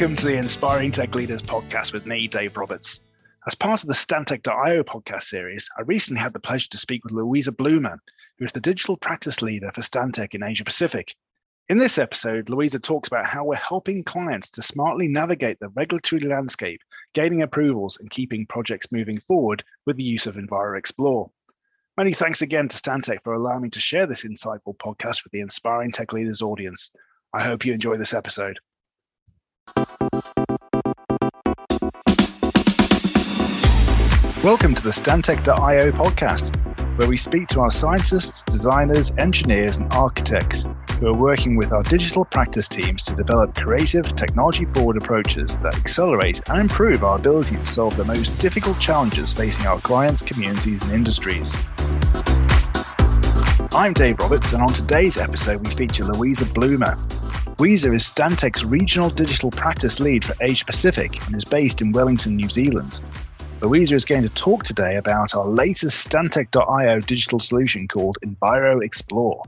Welcome to the Inspiring Tech Leaders podcast with me, Dave Roberts. As part of the Stantec.io podcast series, I recently had the pleasure to speak with Louisa Bloomer, who is the digital practice leader for Stantec in Asia Pacific. In this episode, Louisa talks about how we're helping clients to smartly navigate the regulatory landscape, gaining approvals and keeping projects moving forward with the use of EnviroExplore. Many thanks again to Stantec for allowing me to share this insightful podcast with the Inspiring Tech Leaders audience. I hope you enjoy this episode. Welcome to the Stantec.io podcast, where we speak to our scientists, designers, engineers, and architects who are working with our digital practice teams to develop creative, technology-forward approaches that accelerate and improve our ability to solve the most difficult challenges facing our clients, communities, and industries. I'm Dave Roberts, and on today's episode, we feature Louisa Bloomer. Louisa is Stantec's regional digital practice lead for Asia Pacific and is based in Wellington, New Zealand. Louisa is going to talk today about our latest Stantec.io digital solution called EnviroExplore,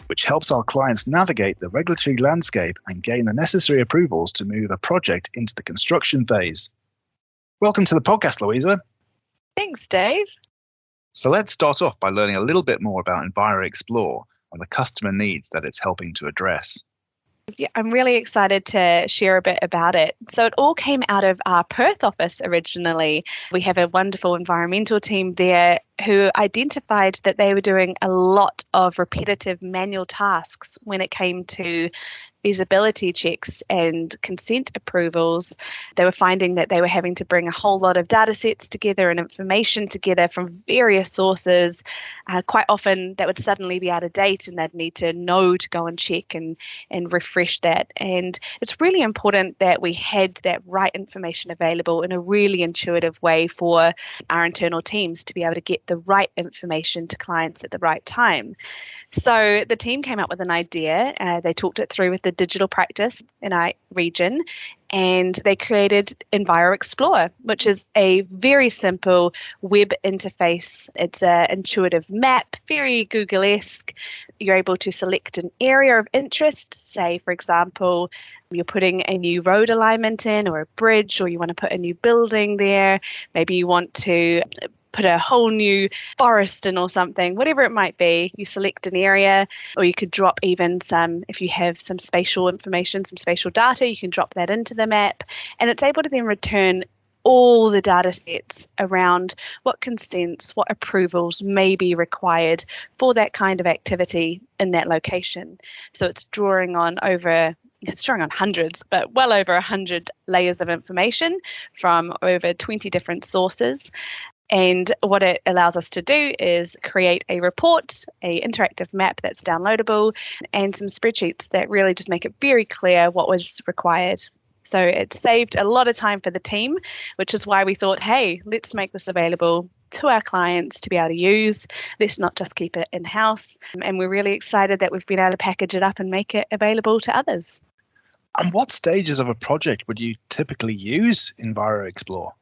which helps our clients navigate the regulatory landscape and gain the necessary approvals to move a project into the construction phase. Welcome to the podcast, Louisa. Thanks, Dave. So let's start off by learning a little bit more about EnviroExplore and the customer needs that it's helping to address. Yeah, I'm really excited to share a bit about it. So it all came out of our Perth office originally. We have a wonderful environmental team there who identified that they were doing a lot of repetitive manual tasks when it came to feasibility checks and consent approvals. They were finding that they were having to bring a whole lot of data sets together and information together from various sources. Quite often that would suddenly be out of date and they'd need to know to go and check and refresh that. And it's really important that we had that right information available in a really intuitive way for our internal teams to be able to get the right information to clients at the right time. So the team came up with an idea. They talked it through with the digital practice in our region, and they created EnviroExplore, which is a very simple web interface. It's an intuitive map, very Google-esque. You're able to select an area of interest, say, for example, you're putting a new road alignment in or a bridge, or you want to put a new building there. Maybe you want to put a whole new forest in or something, whatever it might be. You select an area, or you could drop even some, if you have some spatial information, some spatial data, you can drop that into the map, and it's able to then return all the data sets around what consents, what approvals may be required for that kind of activity in that location. So it's drawing on hundreds, but well over 100 layers of information from over 20 different sources. And what it allows us to do is create a report, an interactive map that's downloadable, and some spreadsheets that really just make it very clear what was required. So it saved a lot of time for the team, which is why we thought, hey, let's make this available to our clients to be able to use. Let's not just keep it in-house. And we're really excited that we've been able to package it up and make it available to others. And what stages of a project would you typically use EnviroExplore?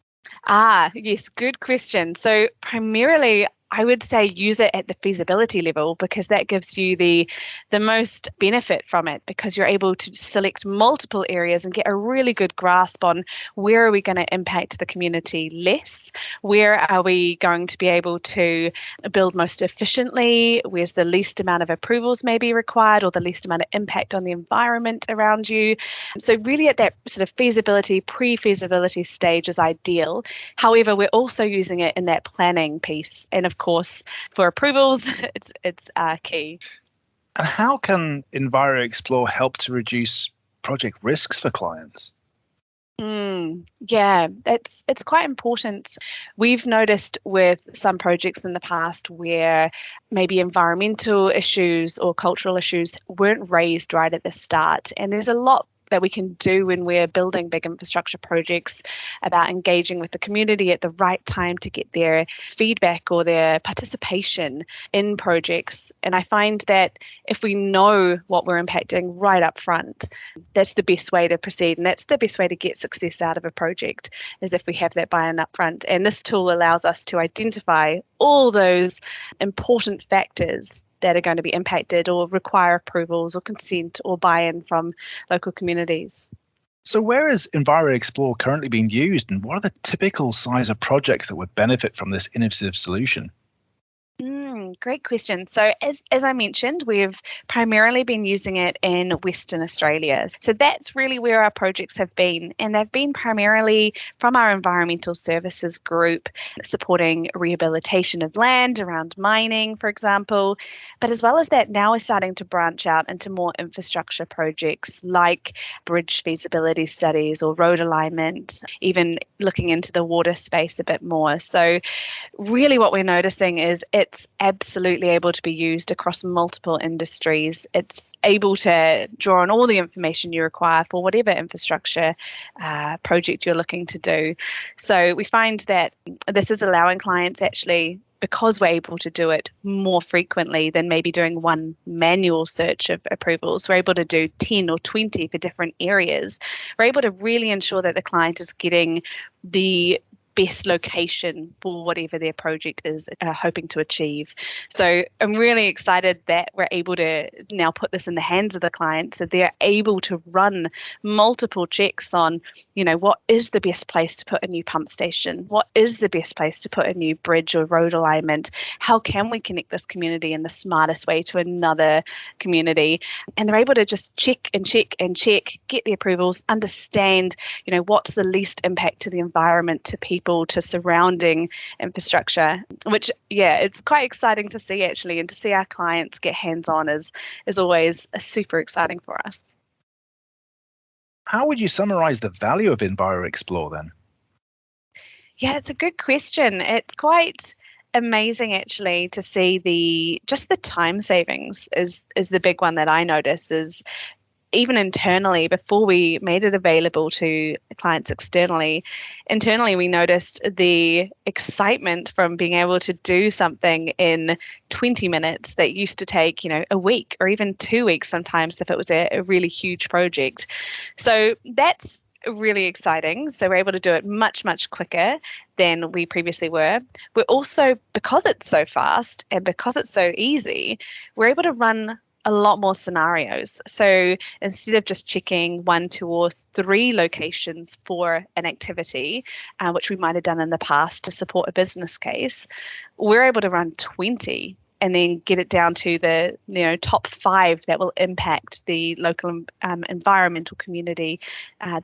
Yes, good question. So primarily, I would say use it at the feasibility level, because that gives you the most benefit from it, because you're able to select multiple areas and get a really good grasp on where are we going to impact the community less, where are we going to be able to build most efficiently, where's the least amount of approvals may be required or the least amount of impact on the environment around you. So really at that sort of feasibility, pre-feasibility stage is ideal. However, we're also using it in that planning piece, and of course, for approvals, it's key. And how can EnviroExplore help to reduce project risks for clients? Yeah, it's quite important. We've noticed with some projects in the past where maybe environmental issues or cultural issues weren't raised right at the start, and there's a lot that we can do when we're building big infrastructure projects about engaging with the community at the right time to get their feedback or their participation in projects. And I find that if we know what we're impacting right up front, that's the best way to proceed. And that's the best way to get success out of a project, is if we have that buy-in up front. And this tool allows us to identify all those important factors that are going to be impacted or require approvals or consent or buy-in from local communities. So where is EnviroExplore currently being used, and what are the typical size of projects that would benefit from this innovative solution? Great question. So as I mentioned, we've primarily been using it in Western Australia. So that's really where our projects have been. And they've been primarily from our environmental services group, supporting rehabilitation of land around mining, for example. But as well as that, now we're starting to branch out into more infrastructure projects like bridge feasibility studies or road alignment, even looking into the water space a bit more. So really what we're noticing is it's absolutely able to be used across multiple industries. It's able to draw on all the information you require for whatever infrastructure project you're looking to do. So we find that this is allowing clients actually, because we're able to do it more frequently than maybe doing one manual search of approvals, we're able to do 10 or 20 for different areas. We're able to really ensure that the client is getting the best location for whatever their project is hoping to achieve. So I'm really excited that we're able to now put this in the hands of the client, so they're able to run multiple checks on, what is the best place to put a new pump station? What is the best place to put a new bridge or road alignment? How can we connect this community in the smartest way to another community? And they're able to just check and check and check, get the approvals, understand, what's the least impact to the environment, to people, to surrounding infrastructure, which, it's quite exciting to see actually, and to see our clients get hands-on is always super exciting for us. How would you summarize the value of EnviroExplore then? Yeah, it's a good question. It's quite amazing actually to see the time savings is the big one that I notice. Is even internally, before we made it available to clients externally, internally we noticed the excitement from being able to do something in 20 minutes that used to take, a week or even 2 weeks sometimes if it was a really huge project. So that's really exciting. So we're able to do it much, much quicker than we previously were. We're also, because it's so fast and because it's so easy, we're able to run a lot more scenarios. So instead of just checking 1, 2, or 3 locations for an activity, which we might have done in the past to support a business case, we're able to run 20 and then get it down to the top 5 that will impact the local environmental community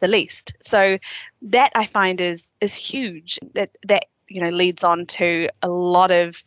the least. So that I find is huge. That leads on to a lot of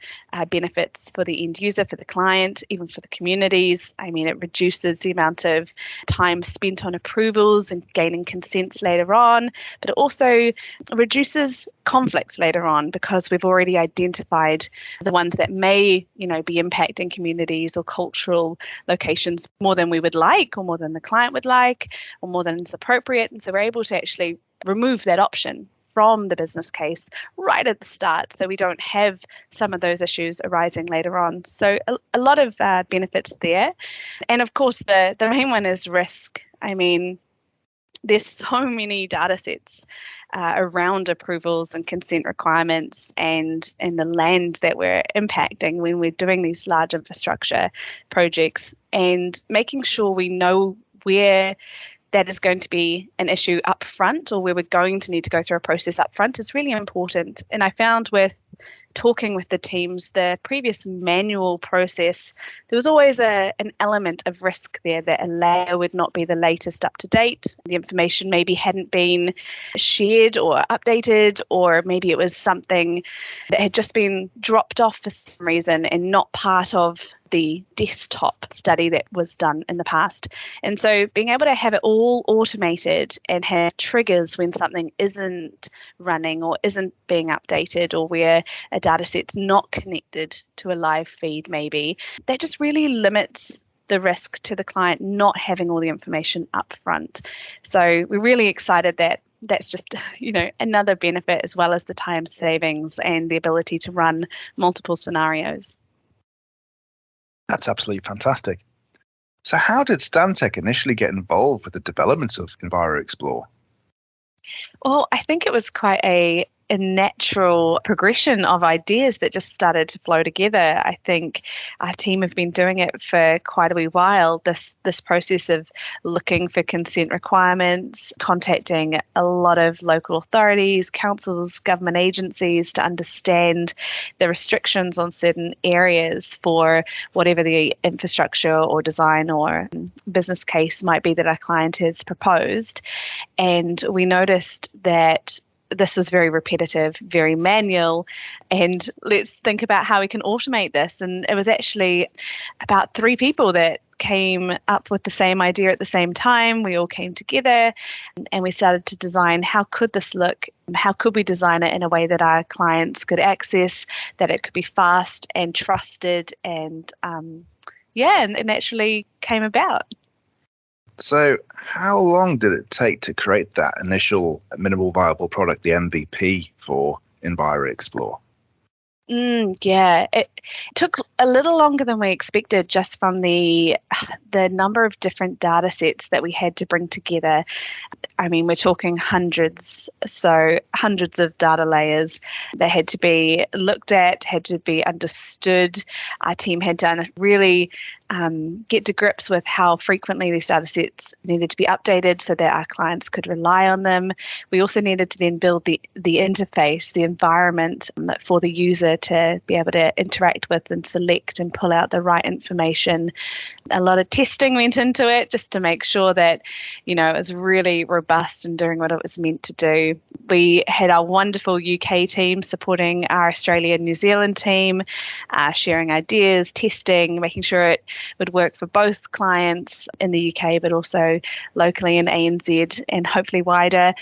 benefits for the end user, for the client, even for the communities. I mean, it reduces the amount of time spent on approvals and gaining consents later on, but it also reduces conflicts later on because we've already identified the ones that may, be impacting communities or cultural locations more than we would like, or more than the client would like, or more than is appropriate. And so we're able to actually remove that option from the business case right at the start, so we don't have some of those issues arising later on. So a lot of benefits there. And of course, the main one is risk. I mean, there's so many data sets around approvals and consent requirements and the land that we're impacting when we're doing these large infrastructure projects, and making sure we know where that is going to be an issue up front, or where we're going to need to go through a process up front, is really important. And I found with talking with the teams, the previous manual process, there was always an element of risk there, that a layer would not be the latest up to date. The information maybe hadn't been shared or updated, or maybe it was something that had just been dropped off for some reason and not part of the desktop study that was done in the past. And so being able to have it all automated and have triggers when something isn't running or isn't being updated, or where a data set's not connected to a live feed maybe, that just really limits the risk to the client not having all the information up front. So we're really excited that that's just, another benefit, as well as the time savings and the ability to run multiple scenarios. That's absolutely fantastic. So how did Stantec initially get involved with the development of EnviroExplore? Well, I think it was quite a a natural progression of ideas that just started to flow together. I think our team have been doing it for quite a wee while, this process of looking for consent requirements, contacting a lot of local authorities, councils, government agencies to understand the restrictions on certain areas for whatever the infrastructure or design or business case might be that our client has proposed. And we noticed that this was very repetitive, very manual, and let's think about how we can automate this. And it was actually about 3 people that came up with the same idea at the same time. We all came together and we started to design, how could this look? How could we design it in a way that our clients could access, that it could be fast and trusted, and it actually came about. So how long did it take to create that initial minimal viable product, the MVP, for EnviroExplore? It took a little longer than we expected, just from the number of different data sets that we had to bring together. I mean, we're talking hundreds of data layers that had to be looked at, had to be understood. Our team had to really get to grips with how frequently these data sets needed to be updated so that our clients could rely on them. We also needed to then build the interface, the environment for the user to be able to interact with and select and pull out the right information. A lot of testing went into it just to make sure that, it was really robust and doing what it was meant to do. We had our wonderful UK team supporting our Australia and New Zealand team, sharing ideas, testing, making sure it would work for both clients in the UK, but also locally in ANZ and hopefully wider.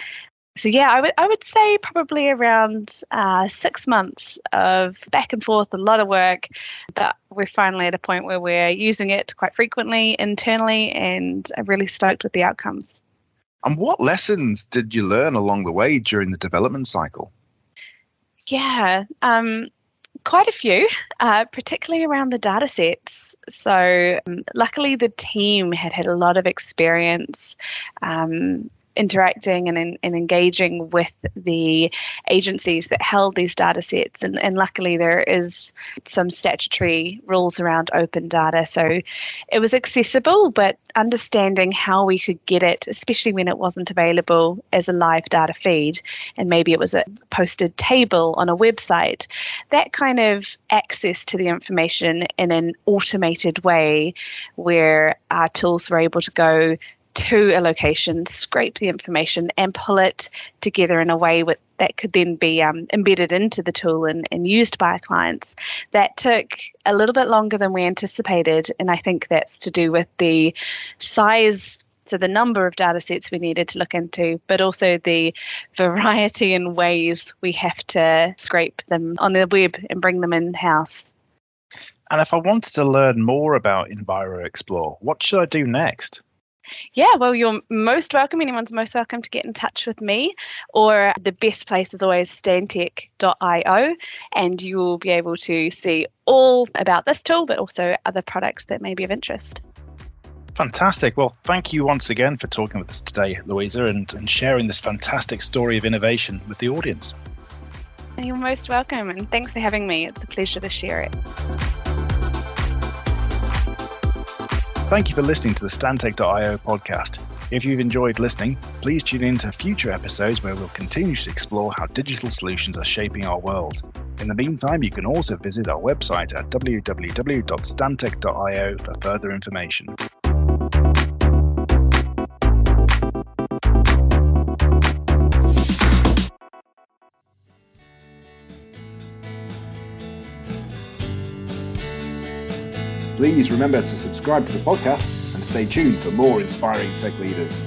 So I would say probably around 6 months of back and forth, a lot of work, but we're finally at a point where we're using it quite frequently internally, and I'm really stoked with the outcomes. And what lessons did you learn along the way during the development cycle? Yeah, quite a few, particularly around the data sets. So luckily the team had a lot of experience interacting and engaging with the agencies that held these data sets. And luckily there is some statutory rules around open data. So it was accessible, but understanding how we could get it, especially when it wasn't available as a live data feed, and maybe it was a posted table on a website, that kind of access to the information in an automated way where our tools were able to go to a location, scrape the information and pull it together in a way that could then be embedded into the tool and used by our clients. That took a little bit longer than we anticipated, and I think that's to do with the size, so the number of data sets we needed to look into, but also the variety and ways we have to scrape them on the web and bring them in-house. And if I wanted to learn more about EnviroExplore, what should I do next? Yeah, well, you're most welcome. Anyone's most welcome to get in touch with me, or the best place is always Stantec.io, and you will be able to see all about this tool, but also other products that may be of interest. Fantastic. Well, thank you once again for talking with us today, Louisa, and sharing this fantastic story of innovation with the audience. You're most welcome, and thanks for having me. It's a pleasure to share it. Thank you for listening to the Stantec.io podcast. If you've enjoyed listening, please tune in to future episodes where we'll continue to explore how digital solutions are shaping our world. In the meantime, you can also visit our website at www.stantec.io for further information. Please remember to subscribe to the podcast and stay tuned for more inspiring tech leaders.